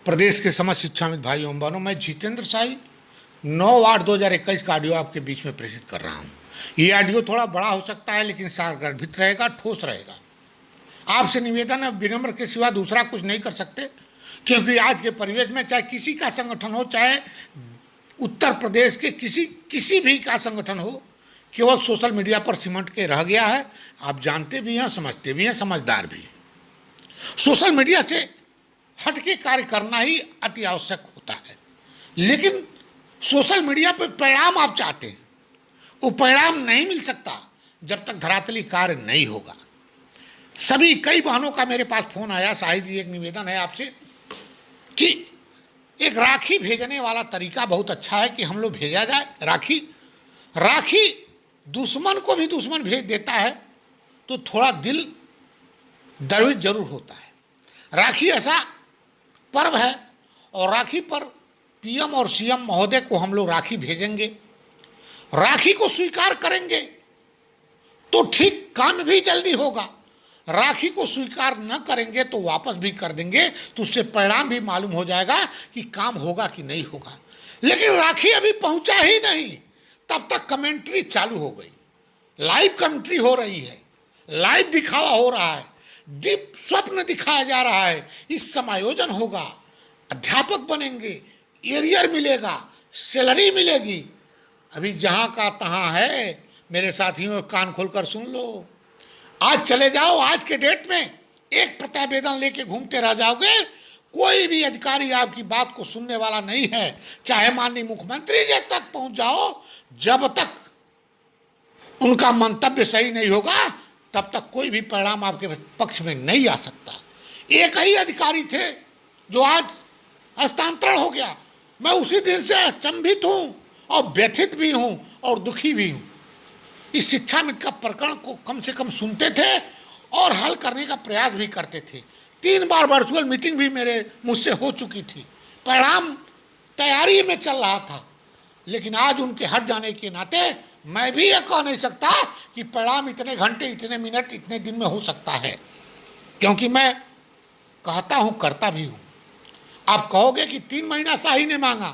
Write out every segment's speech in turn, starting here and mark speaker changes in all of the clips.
Speaker 1: प्रदेश के समस्त शिक्षाविद भाइयों एवं बहनों, मैं जितेंद्र शाही 9/8/2021 का ऑडियो आपके बीच में प्रेषित कर रहा हूँ। ये ऑडियो थोड़ा बड़ा हो सकता है, लेकिन सारगर्भित रहेगा, ठोस रहेगा। आपसे निवेदन है, विनम्र के सिवा दूसरा कुछ नहीं कर सकते, क्योंकि आज के परिवेश में चाहे किसी का संगठन हो, चाहे उत्तर प्रदेश के किसी भी का संगठन हो, केवल सोशल मीडिया पर सिमट के रह गया है। आप जानते भी हैं, समझते भी हैं, समझदार भी हैं। सोशल मीडिया से हट के कार्य करना ही अति आवश्यक होता है, लेकिन सोशल मीडिया पर परिणाम आप चाहते हैं, वो परिणाम नहीं मिल सकता जब तक धरातली कार्य नहीं होगा। सभी कई बहनों का मेरे पास फोन आया, शाही जी एक निवेदन है आपसे कि एक राखी भेजने वाला तरीका बहुत अच्छा है कि हम लोग भेजा जाए राखी दुश्मन को भी दुश्मन भेज देता है तो थोड़ा दिल द्रवित जरूर होता है। राखी ऐसा पर्व है और राखी पर पीएम और सीएम महोदय को हम लोग राखी भेजेंगे, राखी को स्वीकार करेंगे तो ठीक काम भी जल्दी होगा। राखी को स्वीकार न करेंगे तो वापस भी कर देंगे, तो उससे परिणाम भी मालूम हो जाएगा कि काम होगा कि नहीं होगा। लेकिन राखी अभी पहुंचा ही नहीं, तब तक कमेंट्री चालू हो गई, लाइव कमेंट्री हो रही है, लाइव दिखावा हो रहा है, दीप स्वप्न दिखाया जा रहा है। इस समायोजन होगा, अध्यापक बनेंगे, एरियर मिलेगा, सैलरी मिलेगी। अभी जहां का तहां है। मेरे साथियों, कान खोलकर सुन लो। आज चले जाओ, आज के डेट में एक प्रत्यावेदन लेके घूमते रह जाओगे, कोई भी अधिकारी आपकी बात को सुनने वाला नहीं है। चाहे माननीय मुख्यमंत्री जी तक पहुंच जाओ, जब तक उनका मंतव्य सही नहीं होगा तब तक कोई भी परिणाम आपके पक्ष में नहीं आ सकता। एक ही अधिकारी थे जो आज हस्तांतरण हो गया। मैं उसी दिन से अचंभित हूँ और व्यथित भी हूँ और दुखी भी हूँ। इस शिक्षा मित्र का प्रकरण को कम से कम सुनते थे और हल करने का प्रयास भी करते थे। 3 बार वर्चुअल मीटिंग भी मेरे मुझसे हो चुकी थी, परिणाम तैयारी में चल रहा था। लेकिन आज उनके हट जाने के नाते मैं भी यह कह नहीं सकता कि परिणाम इतने घंटे, इतने मिनट, इतने दिन में हो सकता है, क्योंकि मैं कहता हूँ, करता भी हूँ। आप कहोगे कि 3 महीना शाही ने मांगा,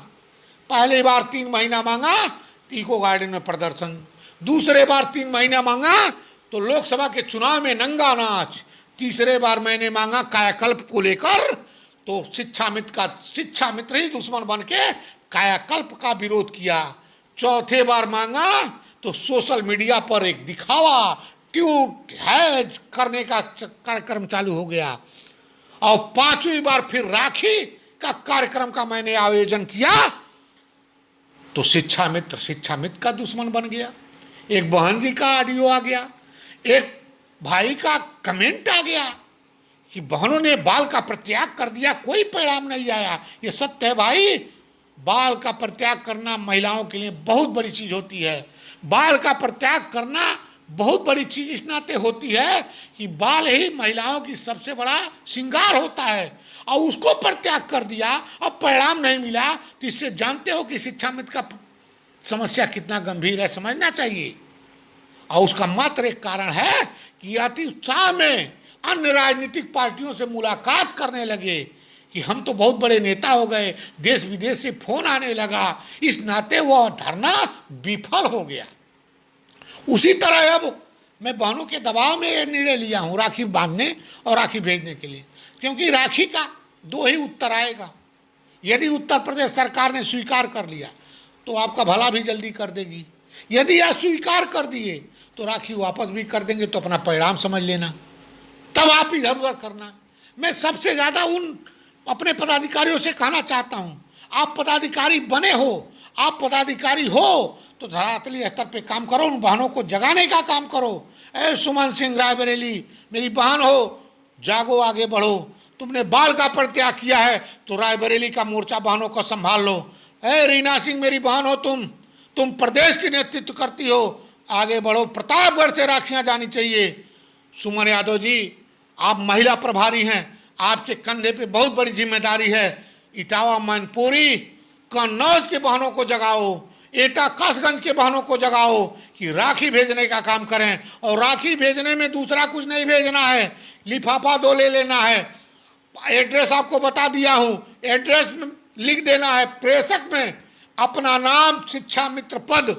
Speaker 1: पहली बार 3 महीना मांगा तो इको गार्डन में प्रदर्शन, दूसरे बार 3 महीना मांगा तो लोकसभा के चुनाव में नंगा नाच, तीसरे बार मैंने मांगा कायाकल्प को लेकर तो शिक्षा मित्र ही दुश्मन बन के कायाकल्प का विरोध किया। चौथे बार मांगा तो सोशल मीडिया पर एक दिखावा, ट्यूट हैज करने का कार्यक्रम चालू हो गया। और 5वीं बार फिर राखी का कार्यक्रम का मैंने आयोजन किया तो शिक्षा मित्र का दुश्मन बन गया। एक बहन जी का ऑडियो आ गया, एक भाई का कमेंट आ गया कि बहनों ने बाल का परित्याग कर दिया, कोई परिणाम नहीं आया। ये सत्य है भाई, बाल का परित्याग करना महिलाओं के लिए बहुत बड़ी चीज़ होती है। बाल का परित्याग करना बहुत बड़ी चीज़ इस नाते होती है कि बाल ही महिलाओं की सबसे बड़ा श्रृंगार होता है, और उसको परित्याग कर दिया और परिणाम नहीं मिला, तो इससे जानते हो कि शिक्षा मित्र का समस्या कितना गंभीर है, समझना चाहिए। और उसका मात्र एक कारण है कि अति उत्साह में अन्य राजनीतिक पार्टियों से मुलाकात करने लगे कि हम तो बहुत बड़े नेता हो गए, देश विदेश से फोन आने लगा, इस नाते वह धरना विफल हो गया। उसी तरह अब मैं बहनों के दबाव में यह निर्णय लिया हूँ राखी बांधने और राखी भेजने के लिए, क्योंकि राखी का 2 ही उत्तर आएगा। यदि उत्तर प्रदेश सरकार ने स्वीकार कर लिया तो आपका भला भी जल्दी कर देगी, यदि अस्वीकार कर दिए तो राखी वापस भी कर देंगे, तो अपना परिणाम समझ लेना, तब आप इधर उधर करना। मैं सबसे ज़्यादा उन अपने पदाधिकारियों से कहना चाहता हूँ, आप पदाधिकारी बने हो, आप पदाधिकारी हो तो धरातली स्तर पे काम करो, उन बहनों को जगाने का काम करो। ए सुमन सिंह रायबरेली, मेरी बहन हो, जागो, आगे बढ़ो। तुमने बाल का परित्याग किया है तो रायबरेली का मोर्चा बहनों को संभाल लो। ए रीना सिंह, मेरी बहन हो, तुम प्रदेश की नेतृत्व करती हो, आगे बढ़ो। प्रतापगढ़ से राखियाँ जानी चाहिए। सुमन यादव जी, आप महिला प्रभारी हैं, आपके कंधे पे बहुत बड़ी जिम्मेदारी है। इटावा, मैनपुरी, कन्नौज के बहनों को जगाओ, एटा कासगंज के बहनों को जगाओ कि राखी भेजने का काम करें। और राखी भेजने में दूसरा कुछ नहीं भेजना है, लिफाफा 2 ले लेना है, एड्रेस आपको बता दिया हूं, एड्रेस में लिख देना है, प्रेषक में अपना नाम, शिक्षा मित्र पद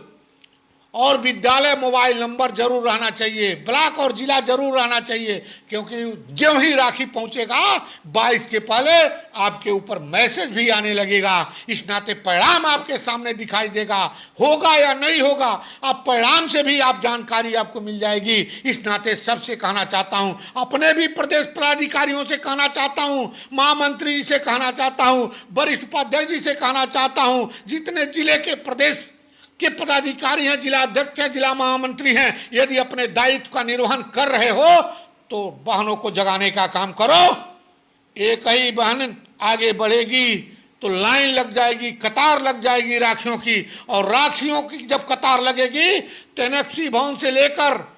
Speaker 1: और विद्यालय मोबाइल नंबर जरूर रहना चाहिए, ब्लॉक और जिला जरूर रहना चाहिए, क्योंकि जो ही राखी पहुंचेगा 22 के पहले आपके ऊपर मैसेज भी आने लगेगा। इस नाते परिणाम आपके सामने दिखाई देगा, होगा या नहीं होगा, अब परिणाम से भी आप जानकारी आपको मिल जाएगी। इस नाते सबसे कहना चाहता हूं, अपने भी प्रदेश पदाधिकारियों से कहना चाहता हूं, महामंत्री जी से कहना चाहता हूं, वरिष्ठ उपाध्यक्ष जी से कहना चाहता हूं, जितने जिले के प्रदेश के पदाधिकारी हैं, जिला अध्यक्ष हैं, जिला महामंत्री हैं, यदि अपने दायित्व का निर्वहन कर रहे हो तो बहनों को जगाने का काम करो। एक ही बहन आगे बढ़ेगी तो लाइन लग जाएगी, कतार लग जाएगी राखियों की, और राखियों की जब कतार लगेगी तो एनेक्सी भवन से लेकर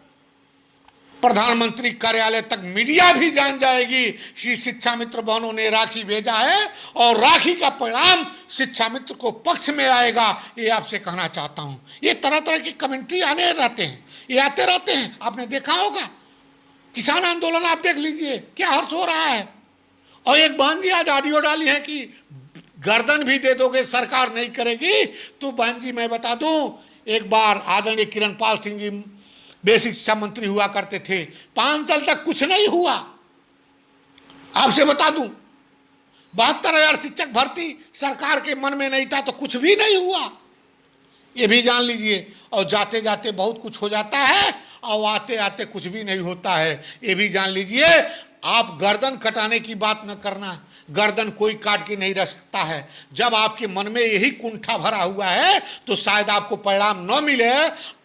Speaker 1: प्रधानमंत्री कार्यालय तक मीडिया भी जान जाएगी कि शिक्षा मित्र बहनों ने राखी भेजा है, और राखी का परिणाम शिक्षा मित्र को पक्ष में आएगा। ये आपसे कहना चाहता हूं। ये तरह तरह की कमेंट्री आने रहते हैं, ये आते रहते हैं, आपने देखा होगा। किसान आंदोलन आप देख लीजिए, क्या हर्ष हो रहा है। और एक बहन जी आज ऑडियो डाली है कि गर्दन भी दे दोगे सरकार नहीं करेगी। तो बहन जी मैं बता दूं, एक बार आदरणीय किरण पाल सिंह जी बेसिक शिक्षा मंत्री हुआ करते थे, 5 साल तक कुछ नहीं हुआ। आपसे बता दूं, 72,000 शिक्षक भर्ती सरकार के मन में नहीं था तो कुछ भी नहीं हुआ, ये भी जान लीजिए। और जाते जाते बहुत कुछ हो जाता है और आते आते कुछ भी नहीं होता है, ये भी जान लीजिए। आप गर्दन कटाने की बात न करना, गर्दन कोई काट के नहीं रख सकता है। जब आपके मन में यही कुंठा भरा हुआ है तो शायद आपको परिणाम न मिले।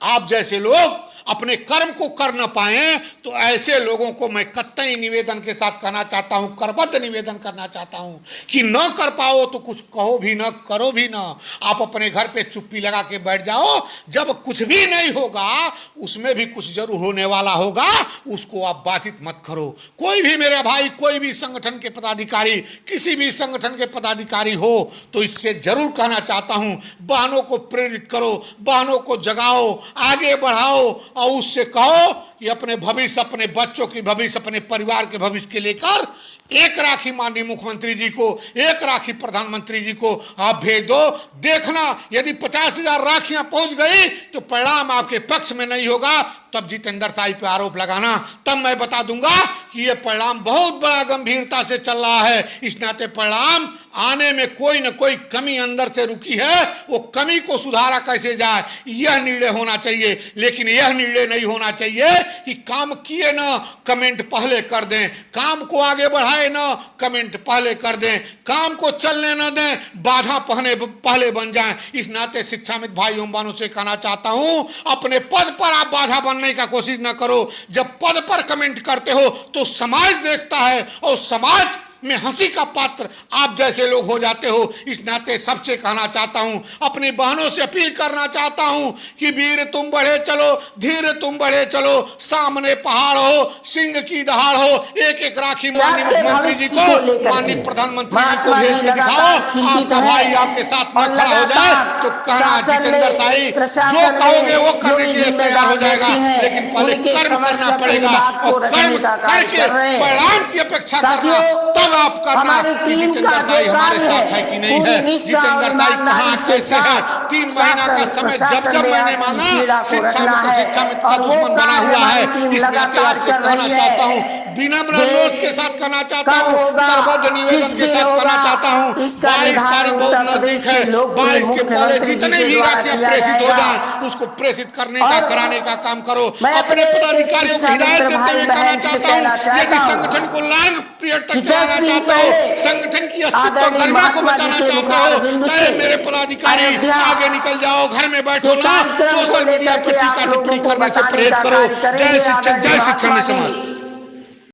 Speaker 1: आप जैसे लोग अपने कर्म को कर न पाए तो ऐसे लोगों को मैं कतई निवेदन के साथ कहना चाहता हूं, करबद्ध निवेदन करना चाहता हूं कि न कर पाओ तो कुछ कहो भी न, करो भी न, आप अपने घर पे चुप्पी लगा के बैठ जाओ। जब कुछ भी नहीं होगा उसमें भी कुछ जरूर होने वाला होगा, उसको आप बातचीत मत करो। कोई भी मेरे भाई, कोई भी संगठन के पदाधिकारी, किसी भी संगठन के पदाधिकारी हो तो इससे जरूर कहना चाहता हूं, बहनों को प्रेरित करो, बहनों को जगाओ, आगे बढ़ाओ और उससे कहो कि अपने भविष्य, अपने बच्चों की भविष्य, अपने परिवार के भविष्य के लेकर एक राखी माननीय मुख्यमंत्री जी को, एक राखी प्रधानमंत्री जी को आप भेज दो। देखना यदि 50,000 राखियां पहुंच गई तो परिणाम आपके पक्ष में नहीं होगा, तब जितेंद्र साई पे आरोप लगाना, तब मैं बता दूंगा कि यह परिणाम बहुत बड़ा गंभीरता से चल रहा है। इस नाते परिणाम आने में कोई न कोई कमी अंदर से रुकी है, वो कमी को सुधारा कैसे जाए यह निर्णय होना चाहिए। लेकिन यह निर्णय नहीं होना चाहिए कि काम किए न कमेंट पहले कर दें, काम को आगे बढ़ाए न कमेंट पहले कर दें, काम को चलने न दें बाधा पहले बन जाए। इस नाते शिक्षामित भाइयों बहनों से कहना चाहता हूं, अपने पद पर आप बाधा बनने का कोशिश न करो। जब पद पर कमेंट करते हो तो समाज देखता है और समाज में हंसी का पात्र आप जैसे लोग हो जाते हो। इस नाते सबसे कहना चाहता हूं, अपनी बहनों से अपील करना चाहता हूं कि वीर तुम बढ़े चलो, धीर तुम बढ़े चलो, सामने पहाड़ हो, सिंह की दहाड़ हो, एक एक राखी माननीय मुख्यमंत्री जी को, माननीय प्रधानमंत्री जी को भेज के दिखाओ। आपका भाई आपके साथ में खड़ा हो जाए तो कहना जितेंद्र साई जो कहोगे वो करने के लिए तैयार हो जाएगा, लेकिन पहले कर्म करना पड़ेगा और कर्म करके परिणाम की अपेक्षा करना, तब आप करना कि जितेंद्र साई हमारे साथ है कि नहीं है, जितेंद्र साई कहाँ कैसे है। 3 महीना का समय जब मैंने मांगा, शिक्षा मित्र का दुश्मन बना हुआ है। इस नाते आपसे कहना चाहता हूँ, विनम्र अनुरोध के साथ कहना चाहता हूँ, करबद्ध निवेदन के साथ कहना चाहता हूँ, 22 तारीख बहुत नजदीक है, 22 के पहले जितने भी राखियां प्रेषित हो जाए उसको प्रेषित करने का, कराने का काम करो। अपने पदाधिकारियों को हिदायत देते हुए कहना चाहता हूँ, यदि संगठन को लॉन्ग पीरियड तक चलाना चाहते हो, संगठन की अस्तित्व गरिमा को बचाना चाहते हो, तो मेरे पदाधिकारी आगे निकल जाओ, घर में बैठो ना, सोशल मीडिया पर टीका टिप्पणी करने से परहेज करो। जय शिक्षक, जय शिक्षा में समाज।